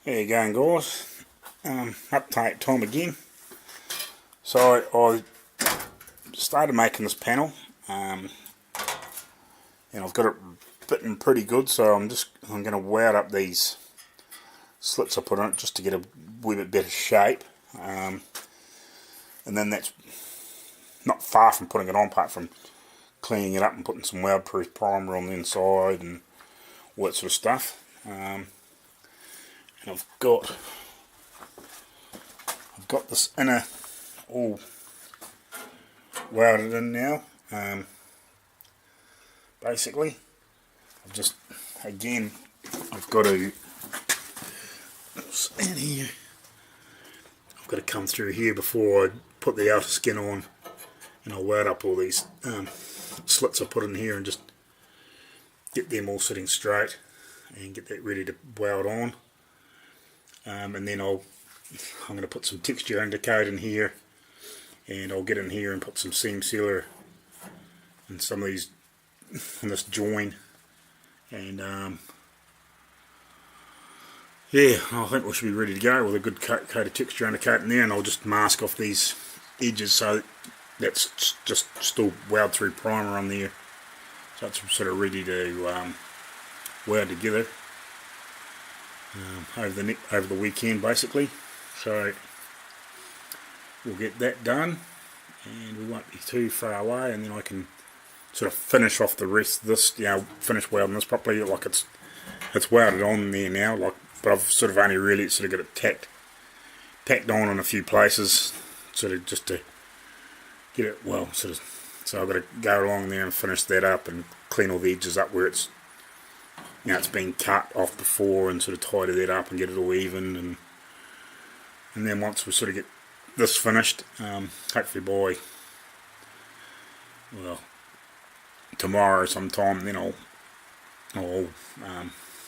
There you going, guys. Update time again. So I started making this panel, and I've got it fitting pretty good. So I'm going to weld up these slits I put on it just to get a wee bit better shape. And then that's not far from putting it on, apart from cleaning it up and putting some weld-proof primer on the inside and all that sort of stuff. And I've got this inner all welded in now. Basically, I've got to in here. I've got to come through here before I put the outer skin on, and I'll weld up all these slits I put in here and just get them all sitting straight and get that ready to weld on. And then I'm going to put some texture undercoat in here, and I'll get in here and put some seam sealer in some of these in this join, and yeah, I think we should be ready to go with a good coat of texture undercoat in there. And I'll just mask off these edges so that's just still weld through primer on there, so it's sort of ready to weld together over the weekend basically. So we'll get that done, and we won't be too far away, and then I can sort of finish off the rest of this, finish welding this properly. Like it's welded on there now, but I've sort of only really sort of got it tacked on in a few places, sort of just to get it so I've got to go along there and finish that up and clean all the edges up where it's it's been cut off before, and sort of tidy that up and get it all even, and then once we sort of get this finished, hopefully by tomorrow sometime, then I'll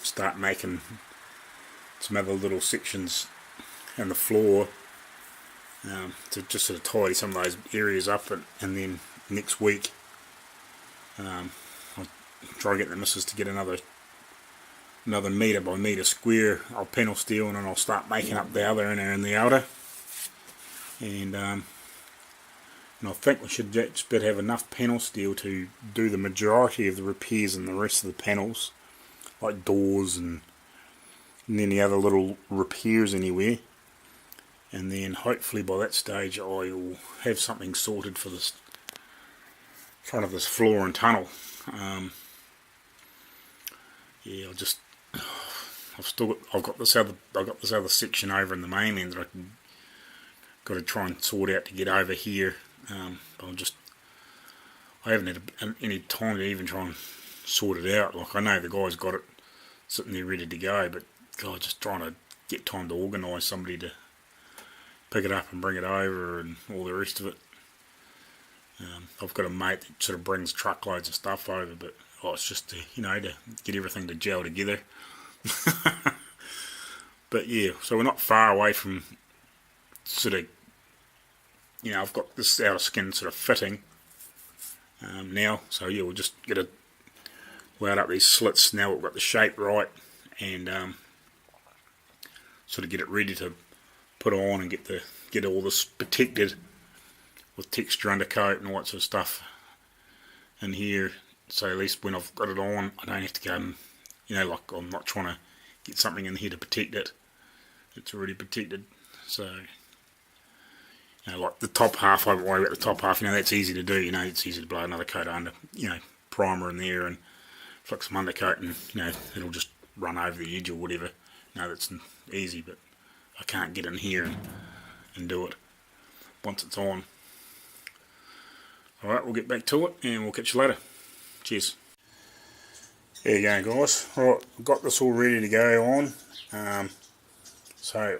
start making some other little sections in the floor to just sort of tidy some of those areas up, and then next week I'll try to get the missus to get another metre by metre square of panel steel, and then I'll start making up the other inner and the outer, and I think we should just have enough panel steel to do the majority of the repairs in the rest of the panels, like doors and any other little repairs anywhere. And then hopefully by that stage I will have something sorted for this front of this floor and tunnel. Yeah, I've got this other section over in the main end that I got to try and sort out to get over here. But I haven't had any time to even try and sort it out. Like, I know the guy's got it sitting there ready to go, but God, just trying to get time to organise somebody to pick it up and bring it over and all the rest of it. I've got a mate that sort of brings truckloads of stuff over, but it's just to get everything to gel together. But yeah, so we're not far away from sort of, I've got this outer skin sort of fitting now, so yeah, we'll just get to weld up these slits now we've got the shape right, and sort of get it ready to put on and get all this protected with texture undercoat and all that sort of stuff in here, so at least when I've got it on I don't have to go and, like, I'm not trying to get something in here to protect it. It's already protected. So like the top half, I won't worry about the top half, that's easy to do, it's easy to blow another coat under, primer in there and flick some undercoat, and it'll just run over the edge or whatever. That's easy, but I can't get in here and do it once it's on. Alright, we'll get back to it and we'll catch you later. Cheers. There you go, guys. Right, I've got this all ready to go on. So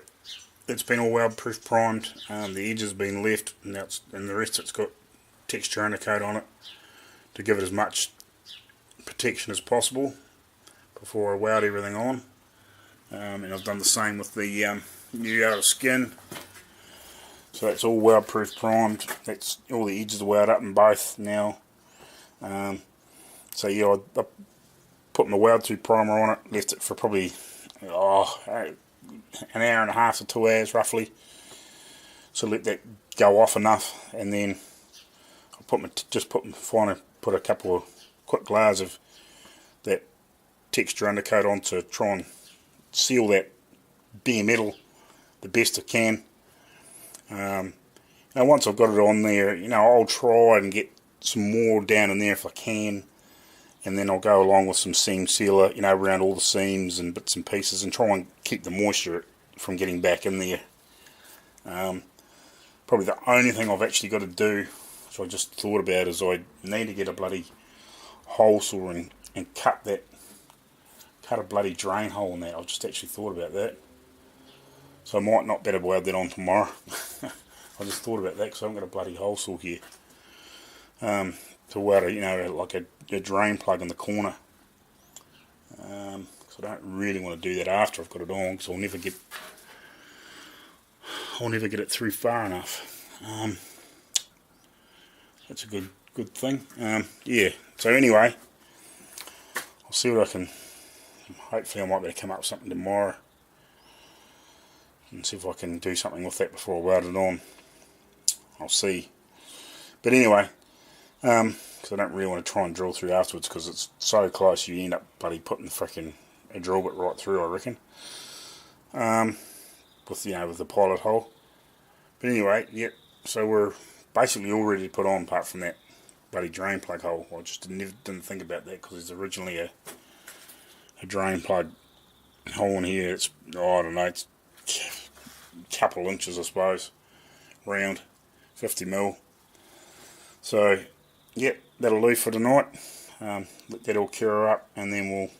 it's been all weld proof primed. The edge has been left, and the rest it's got texture undercoat on it to give it as much protection as possible before I weld everything on. And I've done the same with the new outer skin. So that's all weld proof primed. That's all the edges are welded up in both now. So yeah, I put my weld through primer on it, left it for probably an hour and a half to 2 hours roughly. So let that go off enough, and then I'll put a couple of quick layers of that texture undercoat on to try and seal that bare metal the best I can. Now once I've got it on there, I'll try and get some more down in there if I can, and then I'll go along with some seam sealer, around all the seams and bits and pieces, and try and keep the moisture from getting back in there. Probably the only thing I've actually got to do, which I just thought about, is I need to get a bloody hole saw and cut a bloody drain hole in that. I've just actually thought about that. So I might not better weld that on tomorrow. I just thought about that because I haven't got a bloody hole saw here. To weld like a drain plug in the corner. Because I don't really want to do that after I've got it on, because I'll never get it through far enough. That's a good thing. Yeah. So anyway, I'll see what I can. Hopefully, I might be able to come up with something tomorrow and see if I can do something with that before I weld it on. I'll see. But anyway, because I don't really want to try and drill through afterwards, because it's so close you end up bloody putting a drill bit right through, I reckon. With the pilot hole. But anyway, yep. So we're basically all ready to put on, apart from that bloody drain plug hole. I just didn't think about that, because there's originally a drain plug hole in here. It's, I don't know, it's a couple inches I suppose, round, 50mm. So yep, that'll do for tonight. Let that all cure up, and then we'll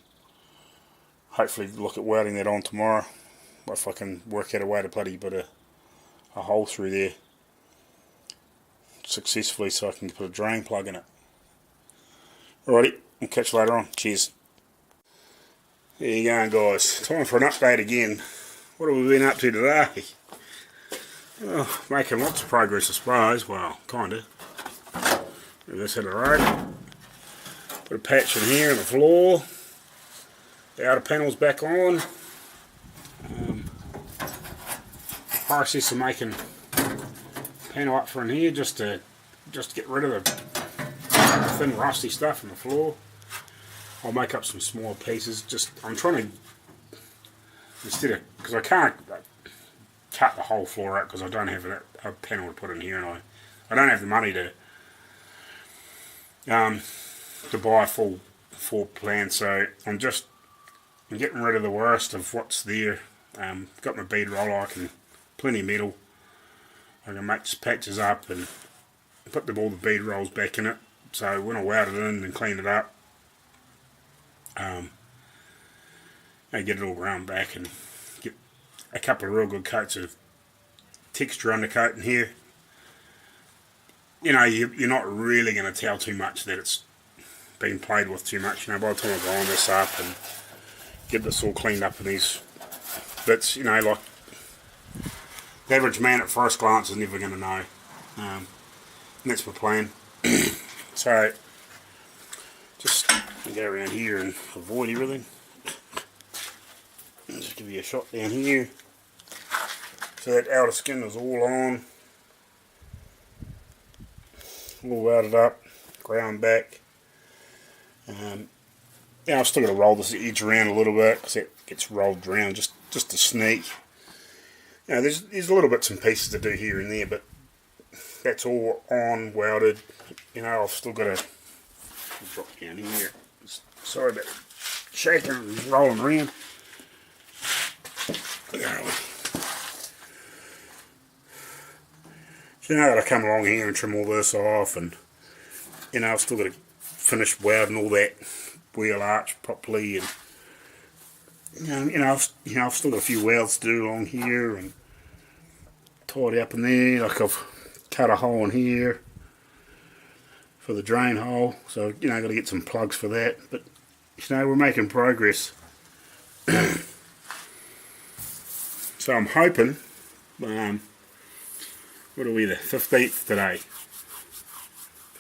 hopefully look at welding that on tomorrow, if I can work out a way to bloody put a hole through there successfully, so I can put a drain plug in it. Alrighty, I'll catch you later on. Cheers. There you go, guys. Time for an update again. What have we been up to today? Oh, making lots of progress, I suppose. Well, kinda. Move this out of the road. Put a patch in here in the floor. The outer panel's back on. The process of making panel up for in here, just to get rid of the thin rusty stuff in the floor. I'll make up some small pieces. I'm trying to, because I can't cut the whole floor out, because I don't have a panel to put in here, and I don't have the money to buy a full floor plan. So I'm getting rid of the worst of what's there. Got my bead roller, I can plenty of metal. I can make just patches up and put all the bead rolls back in it. So when I weld it in and clean it up, I get it all round back and get a couple of real good coats of texture undercoat in here. You're not really going to tell too much that it's been played with too much. By the time I grind this up and get this all cleaned up in these bits, like the average man at first glance is never going to know. And that's my plan. So just go around here and avoid everything. Just give you a shot down here. So that outer skin is all on, all welded up, ground back. I've still got to roll this edge around a little bit, because it gets rolled around just to sneak. There's little bits and pieces to do here and there, but that's all on, welded. I've still got to drop down here. Sorry about shaking and rolling around. So now that I come along here and trim all this off, and I've still got to finish welding all that wheel arch properly, and I've still got a few welds to do along here and tidy up in there. Like I've cut a hole in here for the drain hole, so I've got to get some plugs for that. But we're making progress. So I'm hoping, what are we, the 15th today?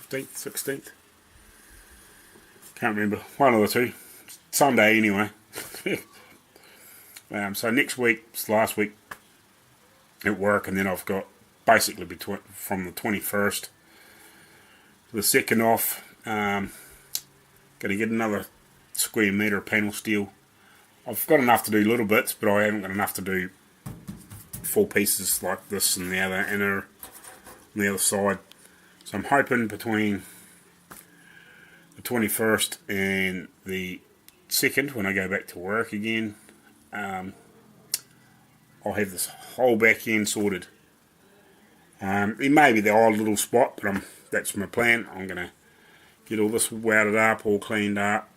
15th, 16th? Can't remember. One of the two. Sunday anyway. So next week's last week at work, and then I've got basically from the 21st to the 2nd off. Going to get another square metre of panel steel. I've got enough to do little bits, but I haven't got enough to do full pieces like this and the other inner on the other side. So I'm hoping between the 21st and the 2nd, when I go back to work again, I'll have this whole back end sorted. It may be the odd little spot, but that's my plan. I'm going to get all this welded up, all cleaned up,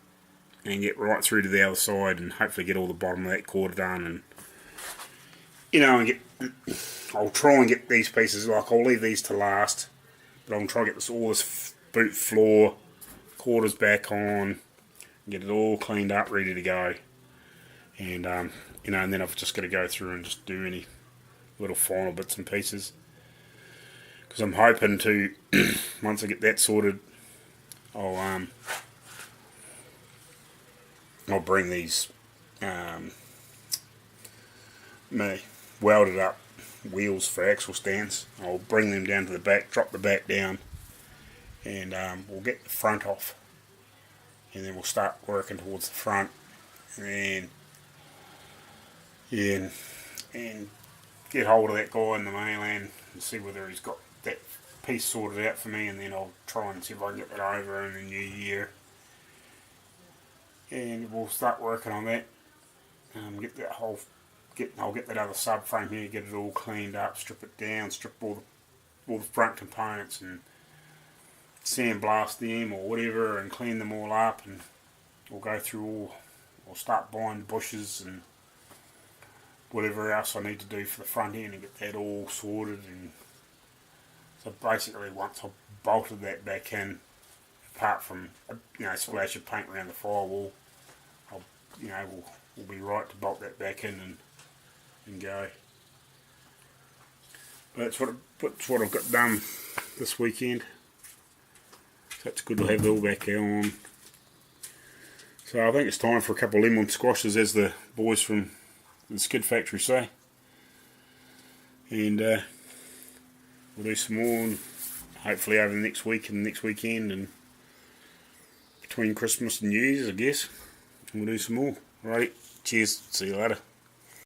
and get right through to the other side, and hopefully get all the bottom of that quarter done. And I'll try and get these pieces, like I'll leave these to last, but I'm trying to get all this boot floor, quarters back on, get it all cleaned up, ready to go. And and then I've just got to go through and just do any little final bits and pieces, because I'm hoping to once I get that sorted, I'll bring these my welded up wheels for axle stands. I'll bring them down to the back, drop the back down, and we'll get the front off, and then we'll start working towards the front, and and get hold of that guy in the mainland and see whether he's got that piece sorted out for me, and then I'll try and see if I can get that over in the new year, and we'll start working on that. Get that whole I'll get that other subframe here, get it all cleaned up, strip it down, strip all the front components, and sandblast them or whatever, and clean them all up, and we'll go through we'll start buying bushes and whatever else I need to do for the front end and get that all sorted. And so basically, once I've bolted that back in, apart from splash of paint around the firewall, we'll be right to bolt that back in and go. But that's what I've got done this weekend. So it's good to have it all back on. So I think it's time for a couple of lemon squashes, as the boys from the Skid Factory say. And we'll do some more, and hopefully over the next week and the next weekend, and between Christmas and New Year's, I guess. And we'll do some more. Alright, cheers. See you later.